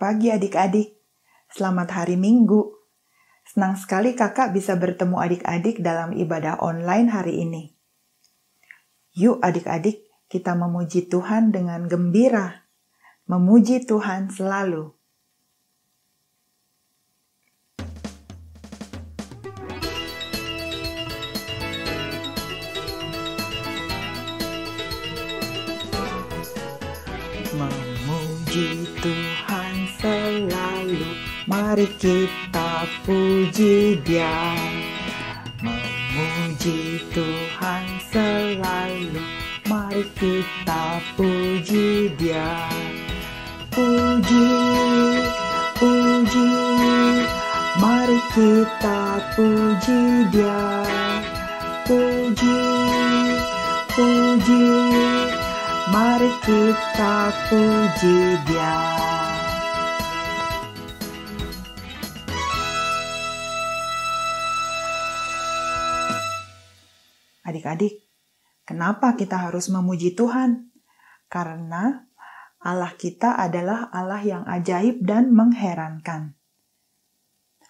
pagi adik-adik. Selamat hari Minggu. Senang sekali kakak bisa bertemu adik-adik dalam ibadah online hari ini. Yuk adik-adik, kita memuji Tuhan dengan gembira. Memuji Tuhan selalu. Memuji Tuhan selalu, mari kita puji Dia. Memuji Tuhan selalu, mari kita puji Dia. Puji, puji, mari kita puji Dia. Puji, puji, mari kita puji Dia. Adik-adik, kenapa kita harus memuji Tuhan? Karena Allah kita adalah Allah yang ajaib dan mengherankan.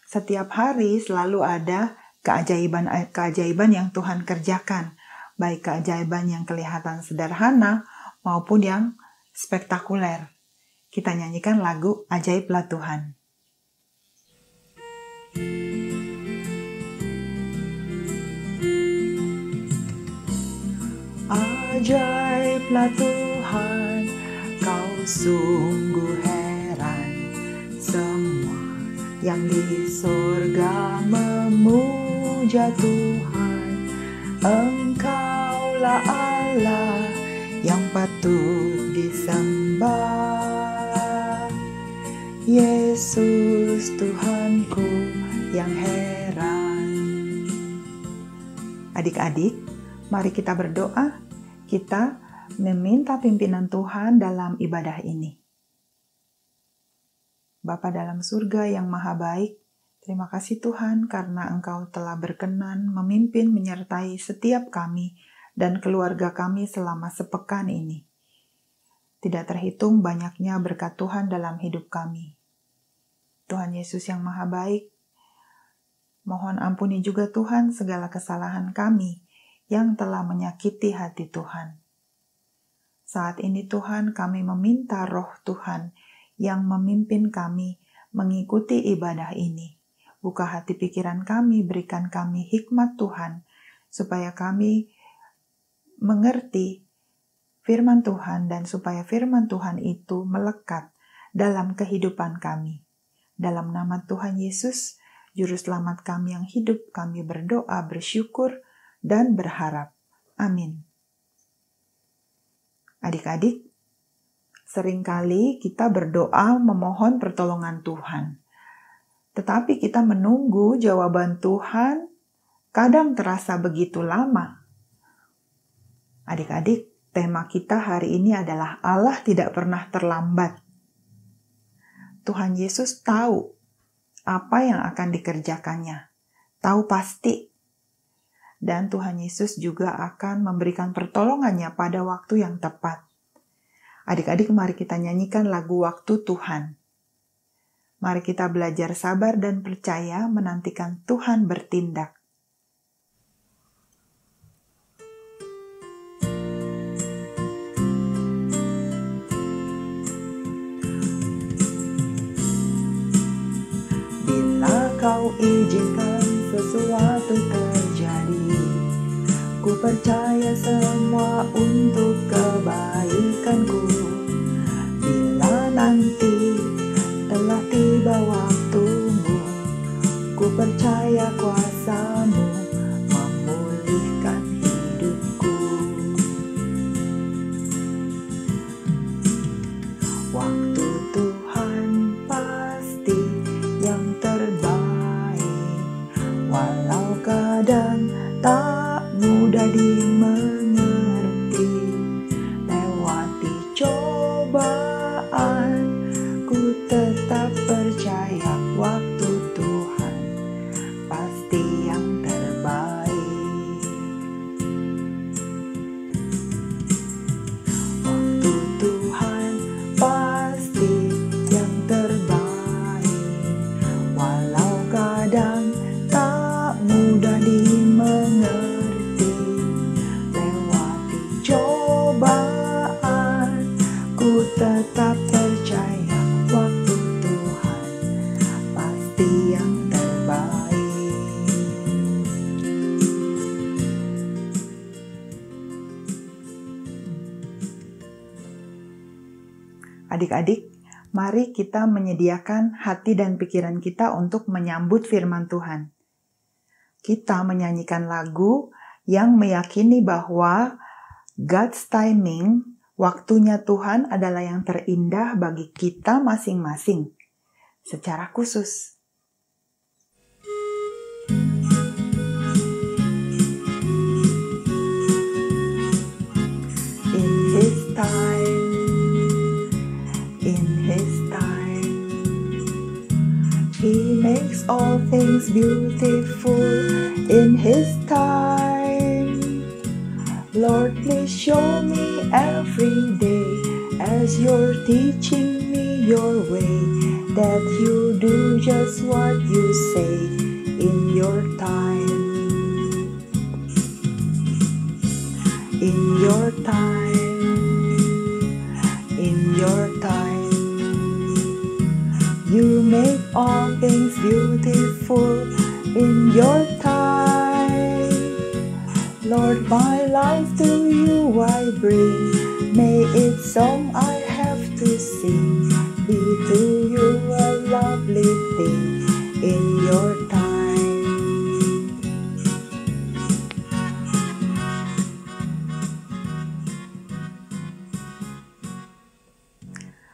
Setiap hari selalu ada keajaiban yang Tuhan kerjakan, baik keajaiban yang kelihatan sederhana maupun yang spektakuler. Kita nyanyikan lagu Ajaiblah Tuhan. Ajaiblah Tuhan, Kau sungguh heran. Semua yang di surga memuja Tuhan. Engkaulah Allah yang patut disembah. Yesus Tuhanku yang heran. Adik-adik, mari kita berdoa. Kita meminta pimpinan Tuhan dalam ibadah ini. Bapa dalam surga yang maha baik, terima kasih Tuhan karena Engkau telah berkenan memimpin menyertai setiap kami dan keluarga kami selama sepekan ini. Tidak terhitung banyaknya berkat Tuhan dalam hidup kami. Tuhan Yesus yang maha baik, mohon ampuni juga Tuhan segala kesalahan kami yang telah menyakiti hati Tuhan. Saat ini Tuhan, kami meminta Roh Tuhan yang memimpin kami mengikuti ibadah ini. Buka hati pikiran kami, berikan kami hikmat Tuhan, supaya kami mengerti firman Tuhan dan supaya firman Tuhan itu melekat dalam kehidupan kami. Dalam nama Tuhan Yesus, Juru Selamat kami yang hidup, kami berdoa, bersyukur, dan berharap. Amin. Adik-adik, seringkali kita berdoa memohon pertolongan Tuhan. Tetapi kita menunggu jawaban Tuhan kadang terasa begitu lama. Adik-adik, tema kita hari ini adalah Allah tidak pernah terlambat. Tuhan Yesus tahu apa yang akan dikerjakannya. Tahu pasti. Dan Tuhan Yesus juga akan memberikan pertolongannya pada waktu yang tepat. Adik-adik, mari kita nyanyikan lagu Waktu Tuhan. Mari kita belajar sabar dan percaya menantikan Tuhan bertindak. Bila Kau izinkan sesuatu terjadi, ku percaya semua untuk kebaikanku. Bila nanti telah tiba waktumu, ku percaya kuasa-Mu memulihkan hidupku. Waktu Tuhan pasti yang terbaik, walau kadang tak mudah dimengerti. Adik-adik, mari kita menyediakan hati dan pikiran kita untuk menyambut firman Tuhan. Kita menyanyikan lagu yang meyakini bahwa God's timing, waktunya Tuhan adalah yang terindah bagi kita masing-masing, secara khusus. In His time, He makes all things beautiful in His time. Lord, please show me every day as you're teaching me your way, that you do just what you say in your time. In your time, in your time. You make all things beautiful in your time. Lord, my life to you I bring. May its song I have to sing be to you a lovely thing in your time.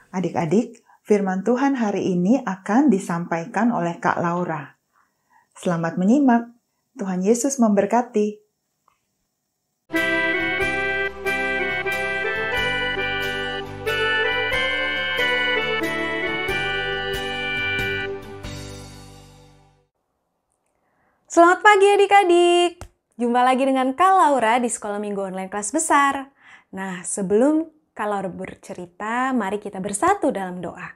Adik-adik, firman Tuhan hari ini akan disampaikan oleh Kak Laura. Selamat menyimak. Tuhan Yesus memberkati. Selamat pagi adik-adik. Jumpa lagi dengan Kak Laura di Sekolah Minggu Online Kelas Besar. Nah, sebelum Kak Laura bercerita, mari kita bersatu dalam doa.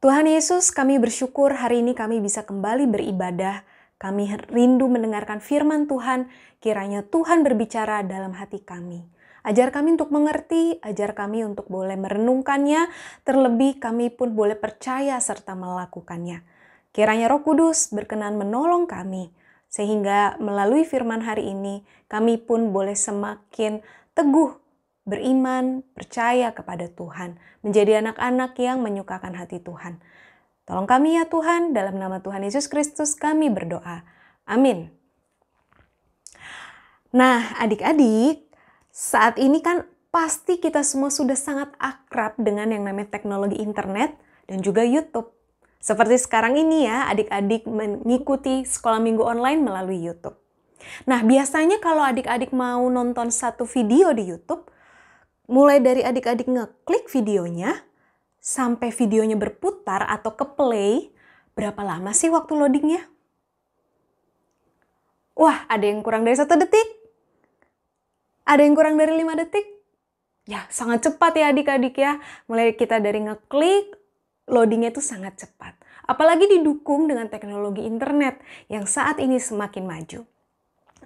Tuhan Yesus, kami bersyukur hari ini kami bisa kembali beribadah. Kami rindu mendengarkan firman Tuhan, kiranya Tuhan berbicara dalam hati kami. Ajar kami untuk mengerti, ajar kami untuk boleh merenungkannya, terlebih kami pun boleh percaya serta melakukannya. Kiranya Roh Kudus berkenan menolong kami, sehingga melalui firman hari ini, kami pun boleh semakin teguh, beriman, percaya kepada Tuhan, menjadi anak-anak yang menyukakan hati Tuhan. Tolong kami ya Tuhan, dalam nama Tuhan Yesus Kristus kami berdoa. Amin. Nah, adik-adik, saat ini kan pasti kita semua sudah sangat akrab dengan yang namanya teknologi internet dan juga YouTube. Seperti sekarang ini ya, adik-adik mengikuti sekolah minggu online melalui YouTube. Nah, biasanya kalau adik-adik mau nonton satu video di YouTube, mulai dari adik-adik ngeklik videonya, sampai videonya berputar atau ke play, berapa lama sih waktu loadingnya? Wah, ada yang kurang dari 1 detik. Ada yang kurang dari 5 detik. Ya, sangat cepat ya adik-adik ya. Mulai kita dari ngeklik, loadingnya itu sangat cepat. Apalagi didukung dengan teknologi internet yang saat ini semakin maju.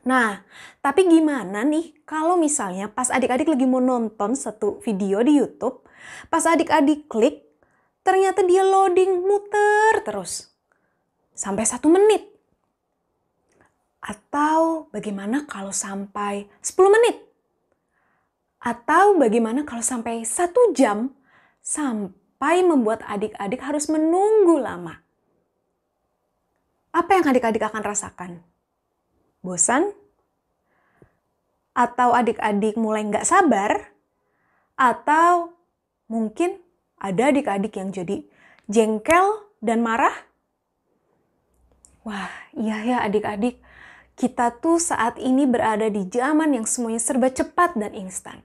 Nah, tapi gimana nih kalau misalnya pas adik-adik lagi mau nonton satu video di YouTube, pas adik-adik klik, ternyata dia loading muter terus. Sampai 1 menit. Atau bagaimana kalau sampai 10 menit? Atau bagaimana kalau sampai 1 jam, sampai membuat adik-adik harus menunggu lama? Apa yang adik-adik akan rasakan? Bosan? Atau adik-adik mulai nggak sabar? Atau mungkin ada adik-adik yang jadi jengkel dan marah? Wah, iya ya adik-adik. Kita tuh saat ini berada di zaman yang semuanya serba cepat dan instan.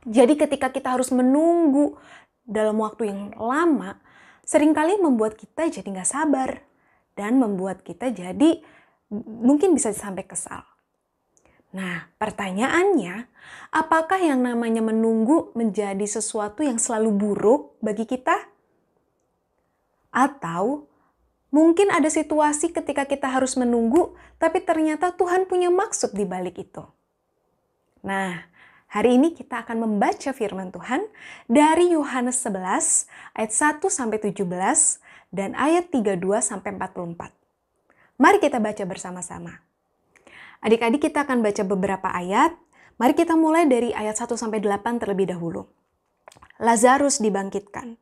Jadi ketika kita harus menunggu dalam waktu yang lama, seringkali membuat kita jadi nggak sabar. Dan membuat kita jadi mungkin bisa sampai kesal. Nah, pertanyaannya, apakah yang namanya menunggu menjadi sesuatu yang selalu buruk bagi kita? Atau mungkin ada situasi ketika kita harus menunggu, tapi ternyata Tuhan punya maksud di balik itu. Nah, hari ini kita akan membaca firman Tuhan dari Yohanes 11 ayat 1-17 dan ayat 32-44. Mari kita baca bersama-sama. Adik-adik, kita akan baca beberapa ayat. Mari kita mulai dari ayat 1-8 terlebih dahulu. Lazarus dibangkitkan.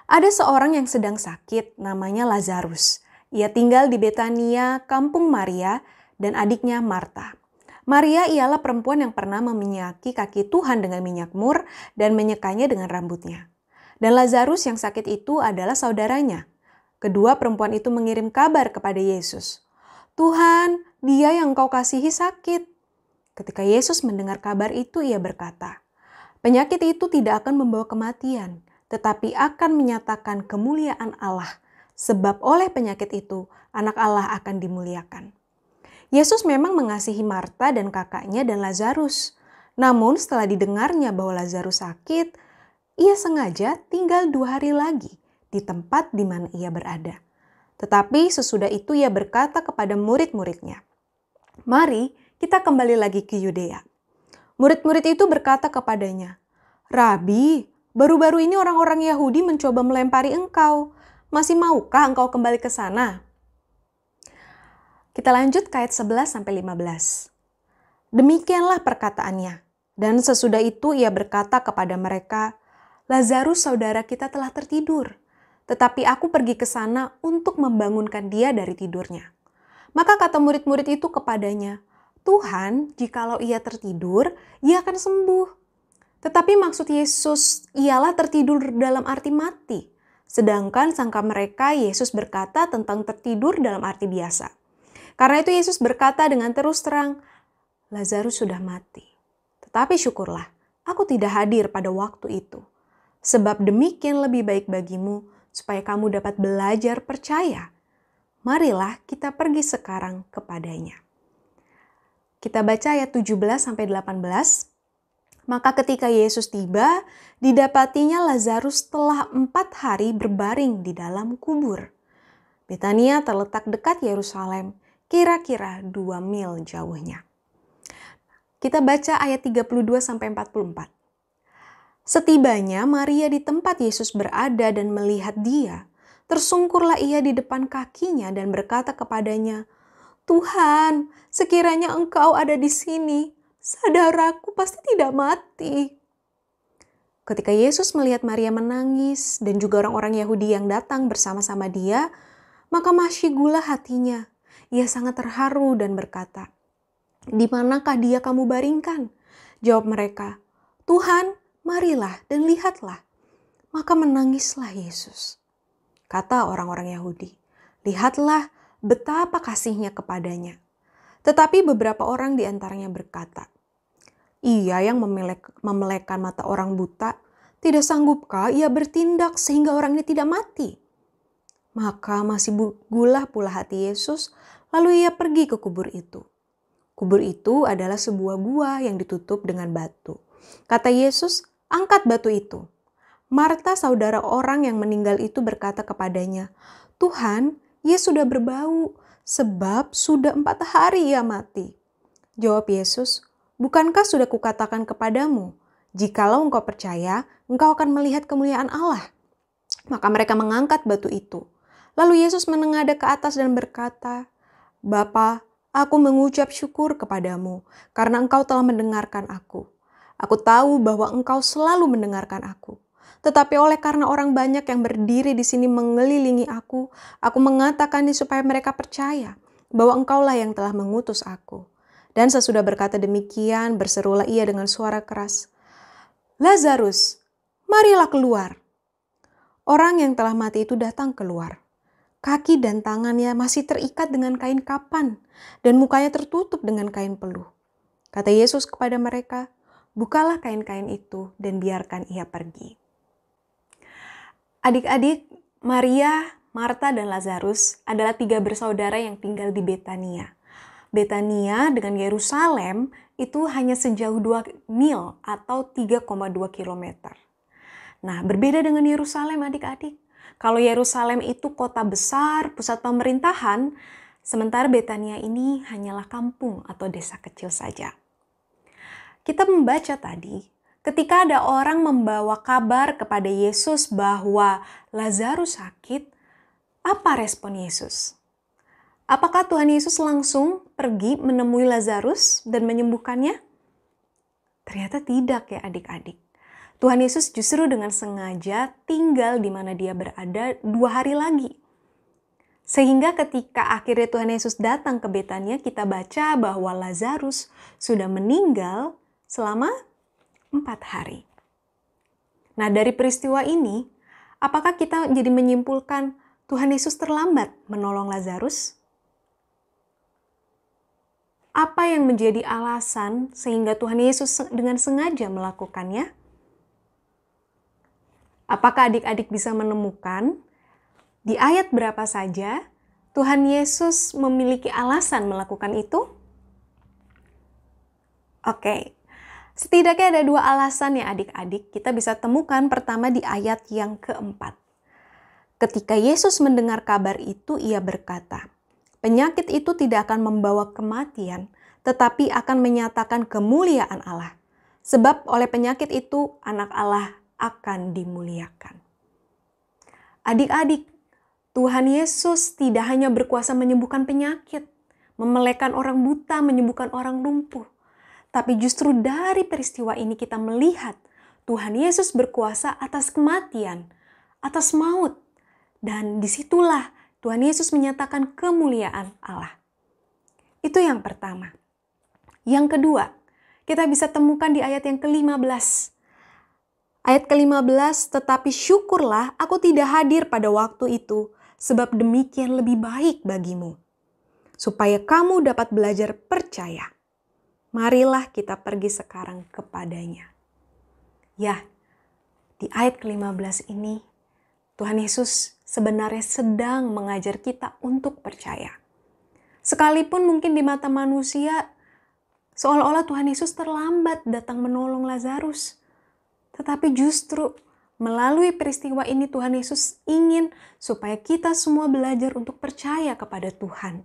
Ada seorang yang sedang sakit, namanya Lazarus. Ia tinggal di Betania, kampung Maria, dan adiknya Marta. Maria ialah perempuan yang pernah meminyaki kaki Tuhan dengan minyak mur dan menyekanya dengan rambutnya. Dan Lazarus yang sakit itu adalah saudaranya. Kedua perempuan itu mengirim kabar kepada Yesus. "Tuhan, dia yang Kau kasihi sakit." Ketika Yesus mendengar kabar itu, ia berkata, "Penyakit itu tidak akan membawa kematian, tetapi akan menyatakan kemuliaan Allah, sebab oleh penyakit itu anak Allah akan dimuliakan." Yesus memang mengasihi Marta dan kakaknya dan Lazarus. Namun setelah didengarnya bahwa Lazarus sakit, ia sengaja tinggal 2 hari lagi di tempat di mana ia berada. Tetapi sesudah itu ia berkata kepada murid-muridnya, "Mari kita kembali lagi ke Yudea." Murid-murid itu berkata kepadanya, "Rabi, baru-baru ini orang-orang Yahudi mencoba melempari engkau. Masih maukah engkau kembali ke sana?" Kita lanjut ke ayat 11-15. Demikianlah perkataannya. Dan sesudah itu ia berkata kepada mereka, "Lazarus saudara kita telah tertidur. Tetapi aku pergi ke sana untuk membangunkan dia dari tidurnya." Maka kata murid-murid itu kepadanya, "Tuhan, jikalau ia tertidur, ia akan sembuh." Tetapi maksud Yesus ialah tertidur dalam arti mati. Sedangkan sangka mereka Yesus berkata tentang tertidur dalam arti biasa. Karena itu Yesus berkata dengan terus terang, "Lazarus sudah mati. Tetapi syukurlah, aku tidak hadir pada waktu itu. Sebab demikian lebih baik bagimu, supaya kamu dapat belajar percaya. Marilah kita pergi sekarang kepadanya." Kita baca ayat 17-18. Maka ketika Yesus tiba, didapatinya Lazarus telah 4 hari berbaring di dalam kubur. Betania terletak dekat Yerusalem, kira-kira 2 mil jauhnya. Kita baca ayat 32-44. Setibanya Maria di tempat Yesus berada dan melihat dia, tersungkurlah ia di depan kakinya dan berkata kepadanya, "Tuhan, sekiranya Engkau ada di sini, saudaraku pasti tidak mati." Ketika Yesus melihat Maria menangis dan juga orang-orang Yahudi yang datang bersama-sama dia, maka masyigulah hatinya. Ia sangat terharu dan berkata, "Di manakah dia kamu baringkan?" Jawab mereka, "Tuhan, marilah dan lihatlah." Maka menangislah Yesus. Kata orang-orang Yahudi, "Lihatlah betapa kasihnya kepadanya." Tetapi beberapa orang di antaranya berkata, "Ia yang memelekkan mata orang buta, tidak sanggupkah ia bertindak sehingga orang ini tidak mati?" Maka masih gulah pula hati Yesus, lalu ia pergi ke kubur itu. Kubur itu adalah sebuah gua yang ditutup dengan batu. Kata Yesus, "Angkat batu itu." Marta, saudara orang yang meninggal itu berkata kepadanya, "Tuhan, ia sudah berbau, sebab sudah 4 hari ia mati." Jawab Yesus, "Bukankah sudah kukatakan kepadamu, jikalau engkau percaya, engkau akan melihat kemuliaan Allah?" Maka mereka mengangkat batu itu. Lalu Yesus menengadah ke atas dan berkata, "Bapa, aku mengucap syukur kepadamu karena engkau telah mendengarkan aku. Aku tahu bahwa engkau selalu mendengarkan aku. Tetapi oleh karena orang banyak yang berdiri di sini mengelilingi aku mengatakan ini supaya mereka percaya bahwa engkaulah yang telah mengutus aku." Dan sesudah berkata demikian, berserulah ia dengan suara keras, "Lazarus, marilah keluar." Orang yang telah mati itu datang keluar. Kaki dan tangannya masih terikat dengan kain kapan, dan mukanya tertutup dengan kain peluh. Kata Yesus kepada mereka, "Bukalah kain-kain itu dan biarkan ia pergi." Adik-adik, Maria, Marta, dan Lazarus adalah 3 bersaudara yang tinggal di Betania. Betania dengan Yerusalem itu hanya sejauh 2 mil atau 3,2 kilometer. Nah, berbeda dengan Yerusalem adik-adik. Kalau Yerusalem itu kota besar, pusat pemerintahan, sementara Betania ini hanyalah kampung atau desa kecil saja. Kita membaca tadi, ketika ada orang membawa kabar kepada Yesus bahwa Lazarus sakit, apa respon Yesus? Apakah Tuhan Yesus langsung pergi menemui Lazarus dan menyembuhkannya? Ternyata tidak ya adik-adik. Tuhan Yesus justru dengan sengaja tinggal di mana dia berada 2 hari lagi. Sehingga ketika akhirnya Tuhan Yesus datang ke Betania, kita baca bahwa Lazarus sudah meninggal selama 4 hari. Nah, dari peristiwa ini, apakah kita jadi menyimpulkan Tuhan Yesus terlambat menolong Lazarus? Apa yang menjadi alasan sehingga Tuhan Yesus dengan sengaja melakukannya? Apakah adik-adik bisa menemukan di ayat berapa saja Tuhan Yesus memiliki alasan melakukan itu? Oke, setidaknya ada 2 alasan ya adik-adik. Kita bisa temukan pertama di ayat yang keempat. Ketika Yesus mendengar kabar itu, ia berkata, penyakit itu tidak akan membawa kematian, tetapi akan menyatakan kemuliaan Allah. Sebab oleh penyakit itu anak Allah akan dimuliakan. Adik-adik, Tuhan Yesus tidak hanya berkuasa menyembuhkan penyakit, memelekkan orang buta, menyembuhkan orang lumpuh. Tapi justru dari peristiwa ini kita melihat Tuhan Yesus berkuasa atas kematian, atas maut. Dan disitulah Tuhan Yesus menyatakan kemuliaan Allah. Itu yang pertama. Yang kedua, kita bisa temukan di ayat yang ke-15. Ayat ke-15, tetapi syukurlah aku tidak hadir pada waktu itu, sebab demikian lebih baik bagimu. Supaya kamu dapat belajar percaya. Marilah kita pergi sekarang kepadanya. Ya, di ayat ke-15 ini, Tuhan Yesus sebenarnya sedang mengajar kita untuk percaya. Sekalipun mungkin di mata manusia, seolah-olah Tuhan Yesus terlambat datang menolong Lazarus. Tetapi justru melalui peristiwa ini Tuhan Yesus ingin supaya kita semua belajar untuk percaya kepada Tuhan.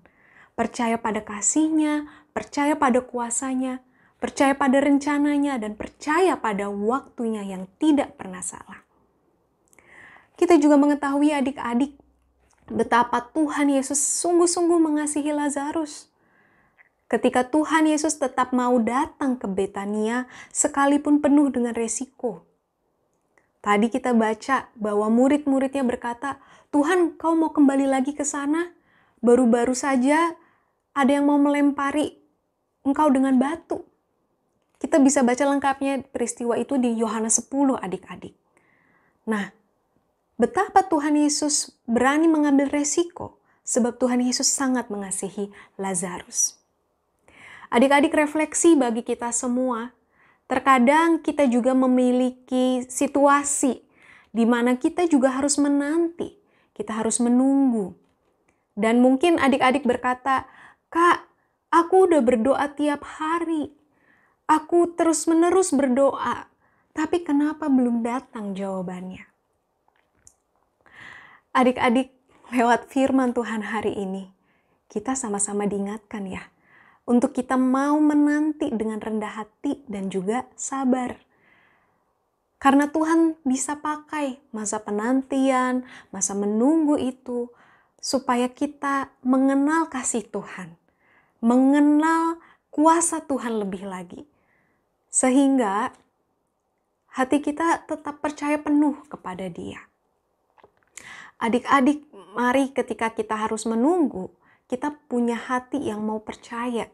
Percaya pada kasih-Nya, percaya pada kuasa-Nya, percaya pada rencananya, dan percaya pada waktunya yang tidak pernah salah. Kita juga mengetahui adik-adik betapa Tuhan Yesus sungguh-sungguh mengasihi Lazarus. Ketika Tuhan Yesus tetap mau datang ke Betania sekalipun penuh dengan resiko. Tadi kita baca bahwa murid-muridnya berkata, Tuhan, kau mau kembali lagi ke sana? Baru-baru saja ada yang mau melempari engkau dengan batu. Kita bisa baca lengkapnya peristiwa itu di Yohanes 10 adik-adik. Nah, betapa Tuhan Yesus berani mengambil resiko sebab Tuhan Yesus sangat mengasihi Lazarus. Adik-adik, refleksi bagi kita semua. Terkadang kita juga memiliki situasi di mana kita juga harus menanti, kita harus menunggu. Dan mungkin adik-adik berkata, Kak, aku udah berdoa tiap hari. Aku terus-menerus berdoa, tapi kenapa belum datang jawabannya? Adik-adik, lewat firman Tuhan hari ini, kita sama-sama diingatkan ya, untuk kita mau menanti dengan rendah hati dan juga sabar. Karena Tuhan bisa pakai masa penantian, masa menunggu itu, supaya kita mengenal kasih Tuhan, mengenal kuasa Tuhan lebih lagi. Sehingga hati kita tetap percaya penuh kepada Dia. Adik-adik, mari ketika kita harus menunggu, kita punya hati yang mau percaya.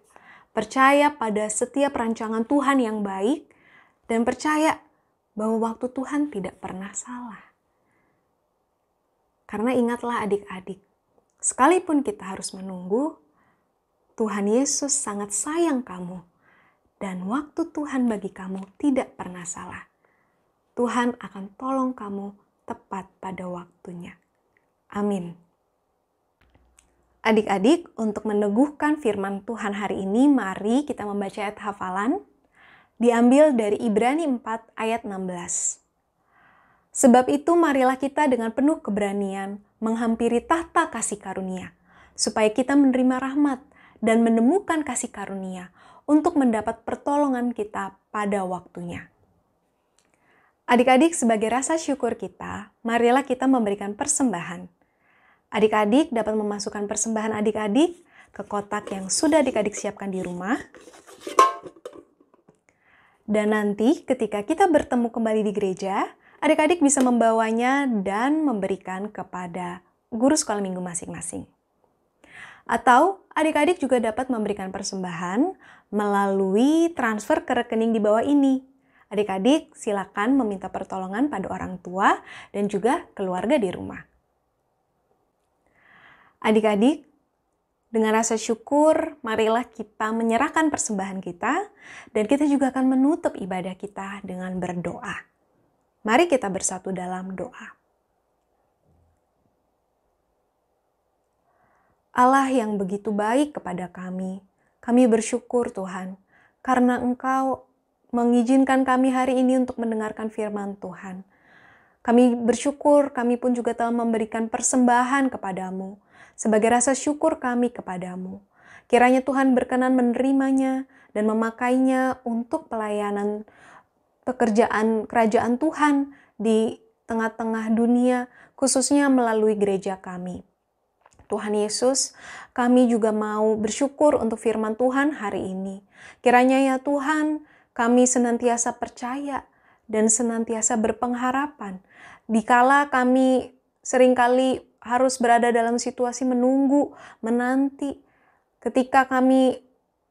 Percaya pada setiap rancangan Tuhan yang baik, dan percaya bahwa waktu Tuhan tidak pernah salah. Karena ingatlah adik-adik, sekalipun kita harus menunggu, Tuhan Yesus sangat sayang kamu, dan waktu Tuhan bagi kamu tidak pernah salah. Tuhan akan tolong kamu tepat pada waktunya. Amin. Adik-adik, untuk meneguhkan firman Tuhan hari ini, mari kita membaca ayat hafalan, diambil dari Ibrani 4 ayat 16. Sebab itu marilah kita dengan penuh keberanian menghampiri tahta kasih karunia, supaya kita menerima rahmat dan menemukan kasih karunia untuk mendapat pertolongan kita pada waktunya. Adik-adik, sebagai rasa syukur kita, marilah kita memberikan persembahan. Adik-adik dapat memasukkan persembahan adik-adik ke kotak yang sudah adik-adik siapkan di rumah. Dan nanti ketika kita bertemu kembali di gereja, adik-adik bisa membawanya dan memberikan kepada guru sekolah minggu masing-masing. Atau adik-adik juga dapat memberikan persembahan melalui transfer ke rekening di bawah ini. Adik-adik silakan meminta pertolongan pada orang tua dan juga keluarga di rumah. Adik-adik, dengan rasa syukur, marilah kita menyerahkan persembahan kita dan kita juga akan menutup ibadah kita dengan berdoa. Mari kita bersatu dalam doa. Allah yang begitu baik kepada kami bersyukur Tuhan, karena Engkau mengizinkan kami hari ini untuk mendengarkan firman Tuhan. Kami bersyukur, kami pun juga telah memberikan persembahan kepadamu, sebagai rasa syukur kami kepadamu. Kiranya Tuhan berkenan menerimanya dan memakainya untuk pelayanan pekerjaan kerajaan Tuhan di tengah-tengah dunia, khususnya melalui gereja kami. Tuhan Yesus, kami juga mau bersyukur untuk firman Tuhan hari ini. Kiranya ya Tuhan, kami senantiasa percaya dan senantiasa berpengharapan. Dikala kami seringkali harus berada dalam situasi menunggu, menanti. Ketika kami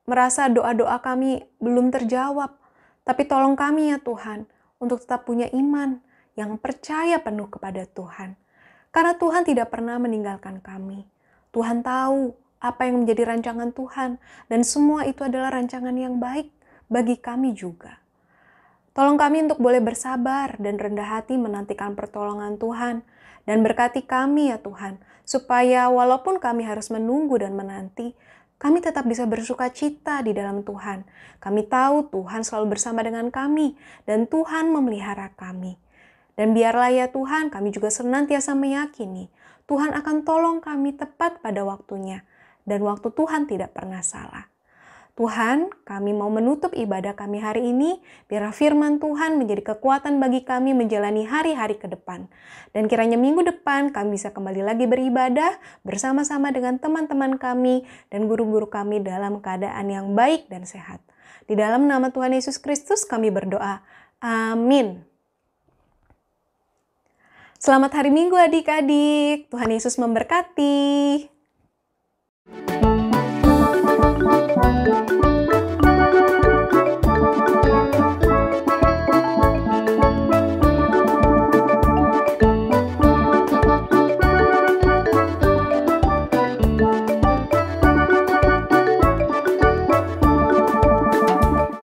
merasa doa-doa kami belum terjawab. Tapi tolong kami ya Tuhan, untuk tetap punya iman yang percaya penuh kepada Tuhan. Karena Tuhan tidak pernah meninggalkan kami. Tuhan tahu apa yang menjadi rancangan Tuhan. Dan semua itu adalah rancangan yang baik bagi kami juga. Tolong kami untuk boleh bersabar dan rendah hati menantikan pertolongan Tuhan. Dan berkati kami ya Tuhan, supaya walaupun kami harus menunggu dan menanti, kami tetap bisa bersuka cita di dalam Tuhan. Kami tahu Tuhan selalu bersama dengan kami, dan Tuhan memelihara kami. Dan biarlah ya Tuhan, kami juga senantiasa meyakini, Tuhan akan tolong kami tepat pada waktunya, dan waktu Tuhan tidak pernah salah. Tuhan, kami mau menutup ibadah kami hari ini, biar firman Tuhan menjadi kekuatan bagi kami menjalani hari-hari ke depan. Dan kiranya minggu depan kami bisa kembali lagi beribadah bersama-sama dengan teman-teman kami dan guru-guru kami dalam keadaan yang baik dan sehat. Di dalam nama Tuhan Yesus Kristus kami berdoa. Amin. Selamat hari Minggu adik-adik. Tuhan Yesus memberkati.